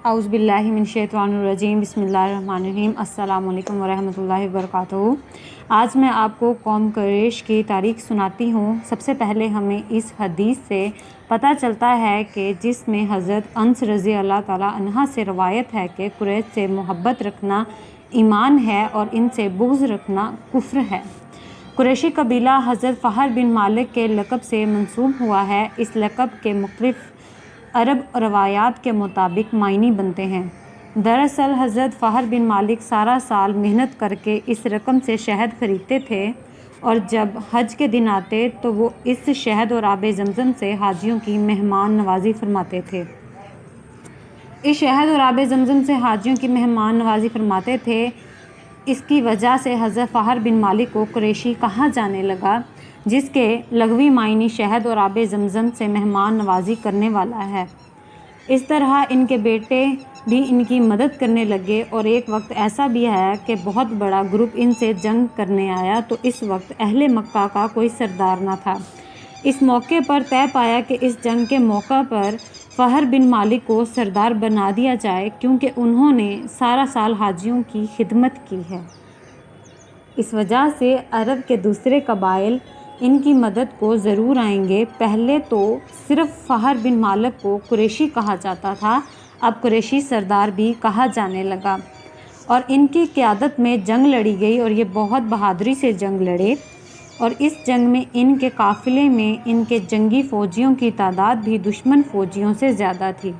اعوذ باللہ من الشیطان الرجیم بسم اللہ الرحمن الرحیم السلام علیکم ورحمۃ اللہ وبرکاتہ۔ آج میں آپ کو قوم قریش کی تاریخ سناتی ہوں۔ سب سے پہلے ہمیں اس حدیث سے پتہ چلتا ہے کہ جس میں حضرت انس رضی اللہ تعالیٰ عنہ سے روایت ہے کہ قریش سے محبت رکھنا ایمان ہے اور ان سے بغض رکھنا کفر ہے۔ قریشی قبیلہ حضرت فہر بن مالک کے لقب سے منسوب ہوا ہے۔ اس لقب کے مختلف عرب روایات کے مطابق معنی بنتے ہیں۔ دراصل حضرت فہر بن مالک سارا سال محنت کر کے اس رقم سے شہد خریدتے تھے اور جب حج کے دن آتے تو وہ اس شہد اور آب زمزم سے حاجیوں کی مہمان نوازی فرماتے تھے۔ اس شہد اور آب زمزم سے حاجیوں کی مہمان نوازی فرماتے تھے۔ اس کی وجہ سے حضرت فہر بن مالک کو قریشی کہا جانے لگا، جس کے لغوی معنی شہد اور آب زمزم سے مہمان نوازی کرنے والا ہے۔ اس طرح ان کے بیٹے بھی ان کی مدد کرنے لگے اور ایک وقت ایسا بھی ہے کہ بہت بڑا گروپ ان سے جنگ کرنے آیا تو اس وقت اہل مکہ کا کوئی سردار نہ تھا۔ اس موقع پر طے پایا کہ اس جنگ کے موقع پر فہر بن مالک کو سردار بنا دیا جائے، کیونکہ انہوں نے سارا سال حاجیوں کی خدمت کی ہے۔ اس وجہ سے عرب کے دوسرے قبائل ان کی مدد کو ضرور آئیں گے۔ پہلے تو صرف فہر بن مالک کو قریشی کہا جاتا تھا، اب قریشی سردار بھی کہا جانے لگا اور ان کی قیادت میں جنگ لڑی گئی اور یہ بہت بہادری سے جنگ لڑے اور اس جنگ میں ان کے قافلے میں ان کے جنگی فوجیوں کی تعداد بھی دشمن فوجیوں سے زیادہ تھی،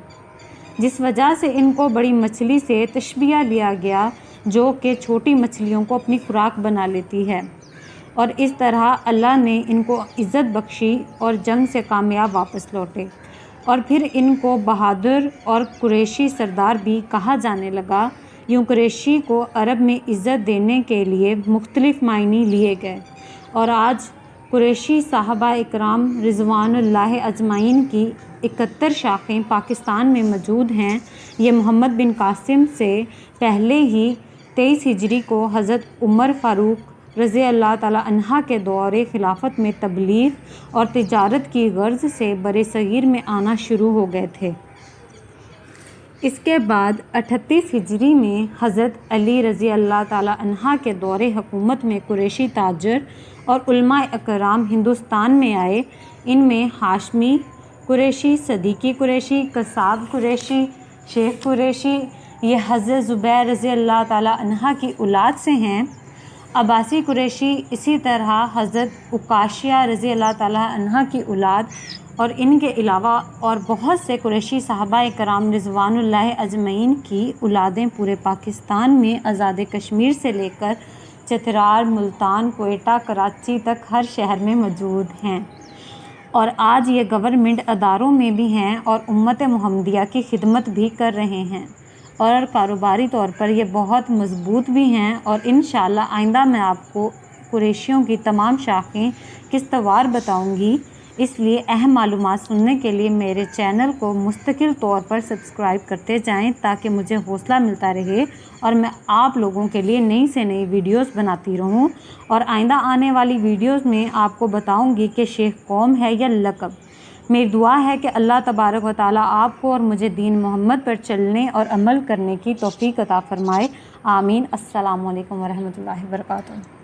جس وجہ سے ان کو بڑی مچھلی سے تشبیہ لیا گیا جو کہ چھوٹی مچھلیوں کو اپنی خوراک بنا لیتی ہے، اور اس طرح اللہ نے ان کو عزت بخشی اور جنگ سے کامیاب واپس لوٹے اور پھر ان کو بہادر اور قریشی سردار بھی کہا جانے لگا۔ یوں قریشی کو عرب میں عزت دینے کے لیے مختلف معنی لیے گئے اور آج قریشی صحابہ اکرام رضوان اللہ اجمعین کی 71 شاخیں پاکستان میں موجود ہیں۔ یہ محمد بن قاسم سے پہلے ہی 23 ہجری کو حضرت عمر فاروق رضی اللہ تعالیٰ عنہ کے دور خلافت میں تبلیغ اور تجارت کی غرض سے برصغیر میں آنا شروع ہو گئے تھے۔ اس کے بعد 38 ہجری میں حضرت علی رضی اللہ تعالیٰ عنہ کے دور حکومت میں قریشی تاجر اور علماء اکرام ہندوستان میں آئے۔ ان میں ہاشمی قریشی، صدیقی قریشی، قصاب قریشی، شیخ قریشی، یہ حضرت زبیر رضی اللہ تعالیٰ عنہ کی اولاد سے ہیں، عباسی قریشی، اسی طرح حضرت عکاشیہ رضی اللہ تعالیٰ عنہ کی اولاد، اور ان کے علاوہ اور بہت سے قریشی صحابہ کرام رضوان اللہ اجمعین کی اولادیں پورے پاکستان میں آزاد کشمیر سے لے کر چترال، ملتان، کوئٹہ، کراچی تک ہر شہر میں موجود ہیں اور آج یہ گورنمنٹ اداروں میں بھی ہیں اور امت محمدیہ کی خدمت بھی کر رہے ہیں اور کاروباری طور پر یہ بہت مضبوط بھی ہیں، اور انشاءاللہ آئندہ میں آپ کو قریشیوں کی تمام شاخیں قسطوار بتاؤں گی۔ اس لیے اہم معلومات سننے کے لیے میرے چینل کو مستقل طور پر سبسکرائب کرتے جائیں تاکہ مجھے حوصلہ ملتا رہے اور میں آپ لوگوں کے لیے نئی سے نئی ویڈیوز بناتی رہوں، اور آئندہ آنے والی ویڈیوز میں آپ کو بتاؤں گی کہ شیخ قوم ہے یا لقب۔ میری دعا ہے کہ اللہ تبارک و تعالیٰ آپ کو اور مجھے دین محمد پر چلنے اور عمل کرنے کی توفیق عطا فرمائے، آمین۔ السلام علیکم ورحمۃ اللہ وبرکاتہ۔